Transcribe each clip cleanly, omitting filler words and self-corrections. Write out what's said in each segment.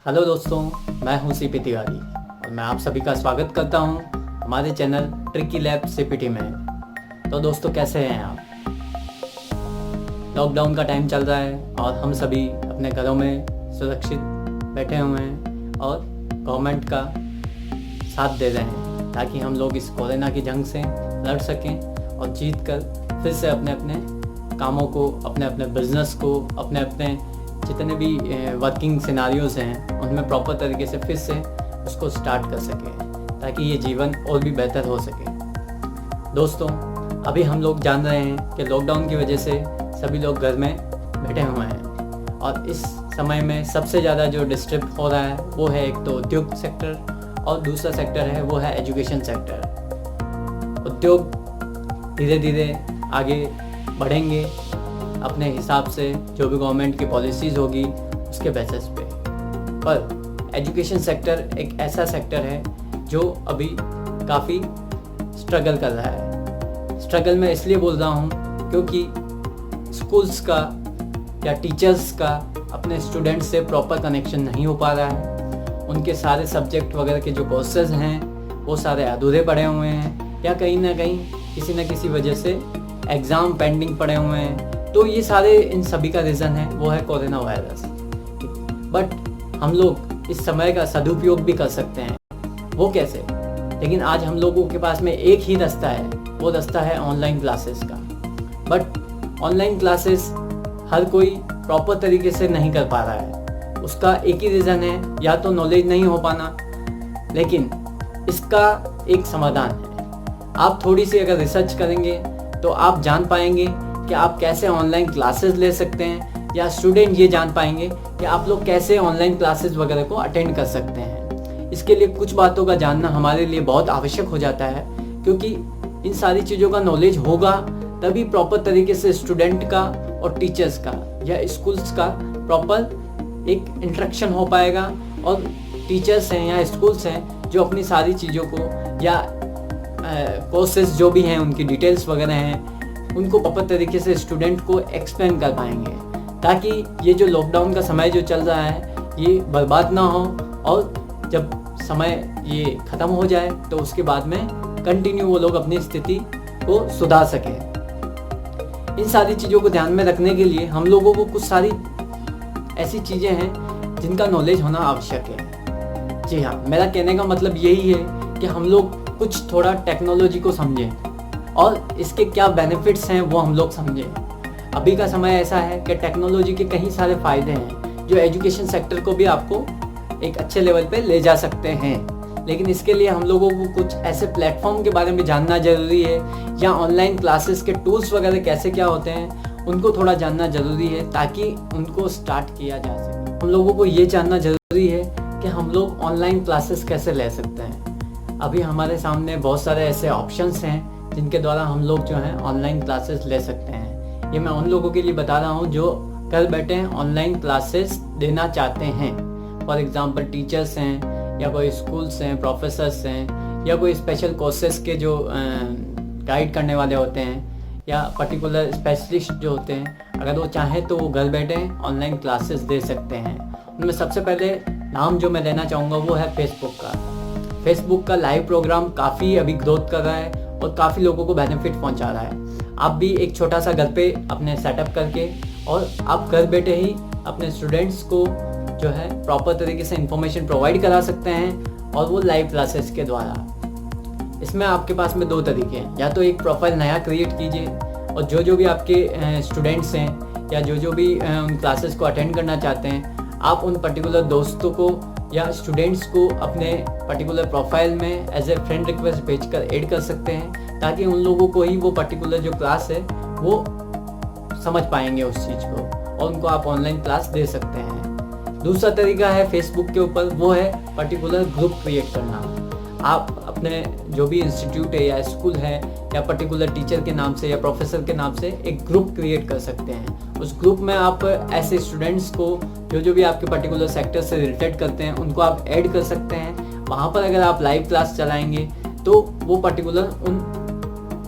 Hello दोस्तों, मैं हूं सीपी तिवारी और मैं आप सभी का स्वागत करता हूं हमारे चैनल ट्रिकी लैब सीपीटी में। तो दोस्तों, कैसे हैं आप? लॉकडाउन का टाइम चल रहा है और हम सभी अपने घरों में सुरक्षित बैठे हुए हैं और गवर्नमेंट का साथ दे रहे हैं ताकि हम लोग इस कोरोना की जंग से लड़ सकें और जीत कर फिर से अपने अपने कामों को, अपने अपने बिजनेस को, अपने अपने जितने भी वर्किंग सिनारियोज हैं उनमें प्रॉपर तरीके से फिर से उसको स्टार्ट कर सके ताकि ये जीवन और भी बेहतर हो सके। दोस्तों, अभी हम लोग जान रहे हैं कि लॉकडाउन की वजह से सभी लोग घर में बैठे हुए हैं और इस समय में सबसे ज़्यादा जो डिस्टर्ब हो रहा है वो है एक तो उद्योग सेक्टर और दूसरा सेक्टर है वो है एजुकेशन सेक्टर। उद्योग धीरे धीरे आगे बढ़ेंगे अपने हिसाब से, जो भी गवर्नमेंट की पॉलिसीज़ होगी उसके बेसिस पे। पर एजुकेशन सेक्टर एक ऐसा सेक्टर है जो अभी काफ़ी स्ट्रगल कर रहा है। स्ट्रगल मैं इसलिए बोल रहा हूँ क्योंकि स्कूल्स का या टीचर्स का अपने स्टूडेंट्स से प्रॉपर कनेक्शन नहीं हो पा रहा है। उनके सारे सब्जेक्ट वगैरह के जो कोर्सेज हैं वो सारे अधूरे पड़े हुए हैं या कहीं ना कहीं किसी न किसी वजह से एग्ज़ाम पेंडिंग पड़े हुए हैं। तो ये सारे इन सभी का रीज़न है वो है कोरोना वायरस। बट हम लोग इस समय का सदुपयोग भी कर सकते हैं। वो कैसे? लेकिन आज हम लोगों के पास में एक ही रास्ता है, वो रास्ता है ऑनलाइन क्लासेस का। बट ऑनलाइन क्लासेस हर कोई प्रॉपर तरीके से नहीं कर पा रहा है। उसका एक ही रीज़न है, या तो नॉलेज नहीं हो पाना। लेकिन इसका एक समाधान है। आप थोड़ी सी अगर रिसर्च करेंगे तो आप जान पाएंगे कि आप कैसे ऑनलाइन क्लासेस ले सकते हैं, या स्टूडेंट ये जान पाएंगे कि आप लोग कैसे ऑनलाइन क्लासेस वगैरह को अटेंड कर सकते हैं। इसके लिए कुछ बातों का जानना हमारे लिए बहुत आवश्यक हो जाता है, क्योंकि इन सारी चीज़ों का नॉलेज होगा तभी प्रॉपर तरीके से स्टूडेंट का और टीचर्स का या स्कूल्स का प्रॉपर एक इंटरेक्शन हो पाएगा। और टीचर्स हैं या स्कूल्स हैं जो अपनी सारी चीज़ों को या कोर्सेज जो भी हैं उनकी डिटेल्स वगैरह हैं उनको प्रॉपर तरीके से स्टूडेंट को एक्सप्लेन कर पाएंगे, ताकि ये जो लॉकडाउन का समय जो चल रहा है ये बर्बाद ना हो और जब समय ये ख़त्म हो जाए तो उसके बाद में कंटिन्यू वो लोग अपनी स्थिति को सुधार सकें। इन सारी चीज़ों को ध्यान में रखने के लिए हम लोगों को कुछ सारी ऐसी चीज़ें हैं जिनका नॉलेज होना आवश्यक है। जी हाँ, मेरा कहने का मतलब यही है कि हम लोग कुछ थोड़ा टेक्नोलॉजी को समझें और इसके क्या बेनिफिट्स हैं वो हम लोग समझें। अभी का समय ऐसा है कि टेक्नोलॉजी के कई सारे फ़ायदे हैं जो एजुकेशन सेक्टर को भी आपको एक अच्छे लेवल पे ले जा सकते हैं। लेकिन इसके लिए हम लोगों को कुछ ऐसे प्लेटफॉर्म के बारे में जानना ज़रूरी है, या ऑनलाइन क्लासेस के टूल्स वगैरह कैसे क्या होते हैं उनको थोड़ा जानना ज़रूरी है ताकि उनको स्टार्ट किया जा सके। हम लोगों को ये जानना ज़रूरी है कि हम लोग ऑनलाइन क्लासेस कैसे ले सकते हैं। अभी हमारे सामने बहुत सारे ऐसे ऑप्शंस हैं जिनके द्वारा हम लोग जो हैं ऑनलाइन क्लासेस ले सकते हैं। ये मैं उन लोगों के लिए बता रहा हूँ जो घर बैठे ऑनलाइन क्लासेस देना चाहते हैं। फॉर एग्जांपल टीचर्स हैं, या कोई स्कूल्स हैं, प्रोफेसर्स हैं, या कोई स्पेशल कोर्सेज के जो गाइड करने वाले होते हैं, या पर्टिकुलर स्पेशलिस्ट जो होते हैं, अगर वो चाहें तो वो घर बैठे ऑनलाइन क्लासेस दे सकते हैं। उनमें सबसे पहले नाम जो मैं लेना चाहूँगा वो है फेसबुक का। फेसबुक का लाइव प्रोग्राम काफ़ी अभी ग्रोथ कर रहा है और काफ़ी लोगों को बेनिफिट पहुंचा रहा है। आप भी एक छोटा सा घर पे अपने सेटअप करके और आप घर बैठे ही अपने स्टूडेंट्स को जो है प्रॉपर तरीके से इंफॉर्मेशन प्रोवाइड करा सकते हैं, और वो लाइव क्लासेस के द्वारा। इसमें आपके पास में दो तरीके हैं, या तो एक प्रोफाइल नया क्रिएट कीजिए और जो भी आपके स्टूडेंट्स हैं या जो भी उन क्लासेस को अटेंड करना चाहते हैं, आप उन पर्टिकुलर दोस्तों को या स्टूडेंट्स को अपने पर्टिकुलर प्रोफाइल में एज ए फ्रेंड रिक्वेस्ट भेजकर ऐड कर सकते हैं, ताकि उन लोगों को ही वो पर्टिकुलर जो क्लास है वो समझ पाएंगे उस चीज़ को, और उनको आप ऑनलाइन क्लास दे सकते हैं। दूसरा तरीका है फेसबुक के ऊपर, वो है पर्टिकुलर ग्रुप क्रिएट करना। आप अपने जो भी इंस्टीट्यूट है या स्कूल है या पर्टिकुलर टीचर के नाम से या प्रोफेसर के नाम से एक ग्रुप क्रिएट कर सकते हैं। उस ग्रुप में आप ऐसे स्टूडेंट्स को जो भी आपके पर्टिकुलर सेक्टर से रिलेटेड करते हैं उनको आप ऐड कर सकते हैं। वहाँ पर अगर आप लाइव क्लास चलाएंगे तो वो पर्टिकुलर उन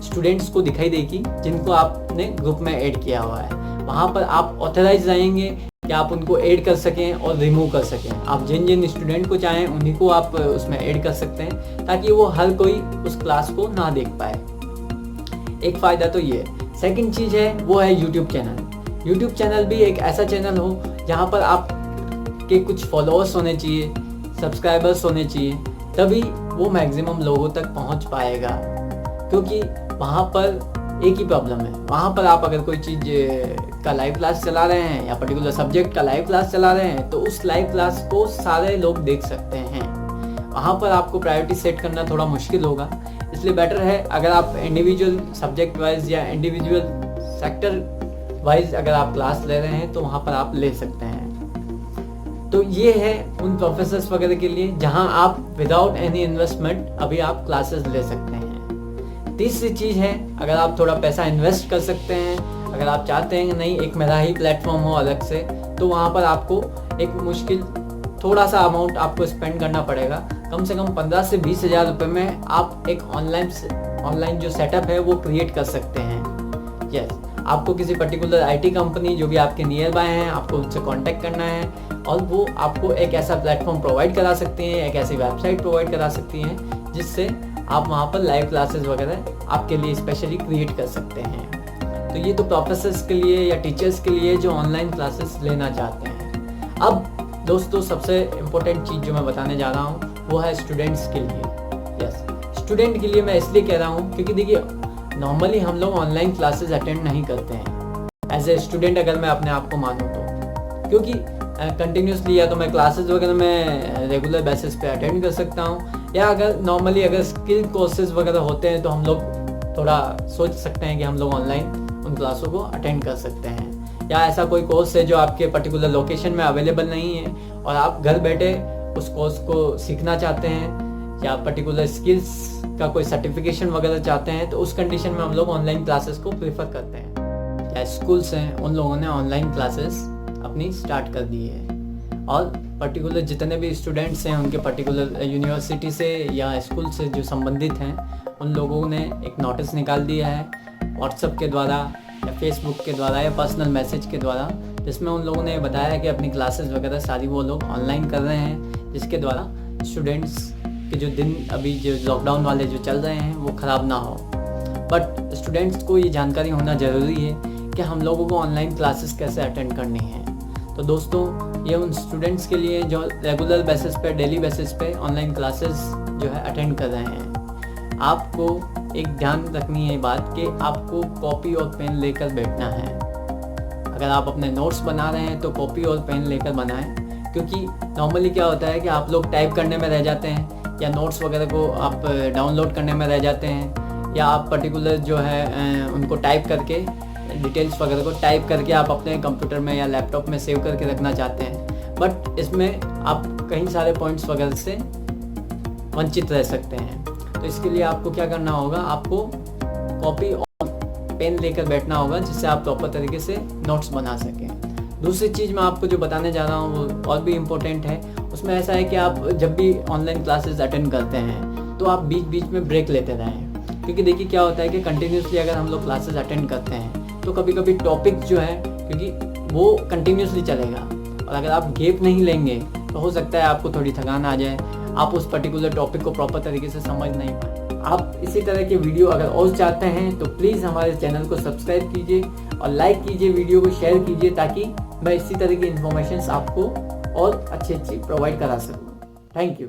स्टूडेंट्स को दिखाई देगी जिनको आपने ग्रुप में ऐड किया हुआ है। वहाँ पर आप ऑथराइज रहेंगे कि आप उनको ऐड कर सकें और रिमूव कर सकें। आप जिन जिन स्टूडेंट को चाहें उन्हीं को आप उसमें ऐड कर सकते हैं, ताकि वो हर कोई उस क्लास को ना देख पाए। एक फ़ायदा तो ये है। सेकंड चीज़ है वो है यूट्यूब चैनल। यूट्यूब चैनल भी एक ऐसा चैनल हो जहाँ पर आप के कुछ फॉलोअर्स होने चाहिए, सब्सक्राइबर्स होने चाहिए, तभी वो मैक्सिमम लोगों तक पहुँच पाएगा। क्योंकि वहाँ पर एक ही प्रॉब्लम है, वहाँ पर आप अगर कोई चीज़ का लाइव क्लास चला रहे हैं या पर्टिकुलर सब्जेक्ट का लाइव क्लास चला रहे हैं तो उस लाइव क्लास को सारे लोग देख सकते हैं। वहाँ पर आपको प्रायोरिटी सेट करना थोड़ा मुश्किल होगा। इसलिए बेटर है अगर आप इंडिविजुअल सब्जेक्ट वाइज या इंडिविजुअल सेक्टर वाइज अगर आप क्लास ले रहे हैं तो वहाँ पर आप ले सकते हैं। तो ये है उन प्रोफेसर्स वगैरह के लिए जहाँ आप विदाउट एनी इन्वेस्टमेंट अभी आप क्लासेस ले सकते हैं। तीसरी चीज़ है, अगर आप थोड़ा पैसा इन्वेस्ट कर सकते हैं, अगर आप चाहते हैं कि नहीं एक मेरा ही प्लेटफॉर्म हो अलग से, तो वहाँ पर आपको एक मुश्किल थोड़ा सा अमाउंट आपको स्पेंड करना पड़ेगा। कम से कम 15 से 20 हज़ार रुपये में आप एक ऑनलाइन जो सेटअप है वो क्रिएट कर सकते हैं। यस, आपको किसी पर्टिकुलर आईटी कंपनी जो भी आपके नियर बाय हैं, आपको उनसे कांटेक्ट करना है और वो आपको एक ऐसा प्लेटफॉर्म प्रोवाइड करा सकती हैं, एक ऐसी वेबसाइट प्रोवाइड करा सकती हैं जिससे आप वहाँ पर लाइव क्लासेस वगैरह आपके लिए स्पेशली क्रिएट कर सकते हैं। तो ये तो प्रोफेसर्स के लिए या टीचर्स के लिए जो ऑनलाइन क्लासेस लेना चाहते हैं। अब दोस्तों सबसे इम्पोर्टेंट चीज़ जो मैं बताने जा रहा हूँ वो है स्टूडेंट्स के लिए। यस, स्टूडेंट के लिए मैं इसलिए कह रहा हूँ क्योंकि देखिए नॉर्मली हम लोग ऑनलाइन क्लासेस अटेंड नहीं करते हैं एज ए स्टूडेंट, अगर मैं अपने आप को मानूँ तो, क्योंकि कंटिन्यूसली या तो मैं क्लासेस वगैरह में रेगुलर बेसिस पे अटेंड कर सकता हूँ, या अगर नॉर्मली अगर स्किल कोर्सेज वगैरह होते हैं तो हम लोग थोड़ा सोच सकते हैं कि हम लोग ऑनलाइन उन क्लासों को अटेंड कर सकते हैं। या ऐसा कोई कोर्स है जो आपके पर्टिकुलर लोकेशन में अवेलेबल नहीं है और आप घर बैठे उस कोर्स को सीखना चाहते हैं या पर्टिकुलर स्किल्स का कोई सर्टिफिकेशन वगैरह चाहते हैं, तो उस कंडीशन में हम लोग ऑनलाइन क्लासेस को प्रेफर करते हैं। या स्कूल्स हैं उन लोगों ने ऑनलाइन क्लासेस अपनी स्टार्ट कर दी है और पर्टिकुलर जितने भी स्टूडेंट्स हैं उनके पर्टिकुलर यूनिवर्सिटी से या स्कूल से जो संबंधित हैं उन लोगों ने एक नोटिस निकाल दिया है व्हाट्सएप के द्वारा या फेसबुक के द्वारा या पर्सनल मैसेज के द्वारा, जिसमें उन लोगों ने बताया कि अपनी क्लासेस वगैरह सारी वो लोग ऑनलाइन कर रहे हैं, जिसके द्वारा स्टूडेंट्स के जो दिन अभी जो लॉकडाउन वाले जो चल रहे हैं वो ख़राब ना हो। बट स्टूडेंट्स को ये जानकारी होना ज़रूरी है कि हम लोगों को ऑनलाइन क्लासेस कैसे अटेंड करनी है। तो दोस्तों ये उन स्टूडेंट्स के लिए जो रेगुलर बेसिस पे डेली बेसिस पे ऑनलाइन क्लासेस जो है अटेंड कर रहे हैं। आपको एक ध्यान रखनी है बात कि आपको कॉपी और पेन लेकर बैठना है। अगर आप अपने नोट्स बना रहे हैं तो कॉपी और पेन लेकर बनाएं, क्योंकि नॉर्मली क्या होता है कि आप लोग टाइप करने में रह जाते हैं या नोट्स वगैरह को आप डाउनलोड करने में रह जाते हैं, या आप पर्टिकुलर जो है उनको टाइप करके डिटेल्स वगैरह को टाइप करके आप अपने कंप्यूटर में या लैपटॉप में सेव करके रखना चाहते हैं, बट इसमें आप कई सारे पॉइंट्स वगैरह से वंचित रह सकते हैं। तो इसके लिए आपको क्या करना होगा, आपको कॉपी और पेन लेकर बैठना होगा जिससे आप प्रॉपर तरीके से नोट्स बना सकें। दूसरी चीज़ मैं आपको जो बताने जा रहा हूँ वो और भी इम्पोर्टेंट है। उसमें ऐसा है कि आप जब भी ऑनलाइन क्लासेस अटेंड करते हैं तो आप बीच बीच में ब्रेक लेते रहें, क्योंकि देखिए क्या होता है कि कंटिन्यूसली अगर हम लोग क्लासेस अटेंड करते हैं तो कभी कभी टॉपिक जो है क्योंकि वो कंटिन्यूसली चलेगा और अगर आप गैप नहीं लेंगे तो हो सकता है आपको थोड़ी थकान आ जाए, आप उस पर्टिकुलर टॉपिक को प्रॉपर तरीके से समझ नहीं पाए। आप इसी तरह के वीडियो अगर और चाहते हैं तो प्लीज़ हमारे चैनल को सब्सक्राइब कीजिए और लाइक कीजिए, वीडियो को शेयर कीजिए, ताकि मैं इसी तरह की इन्फॉर्मेशन आपको और अच्छी प्रोवाइड करा सकूँ। Thank you.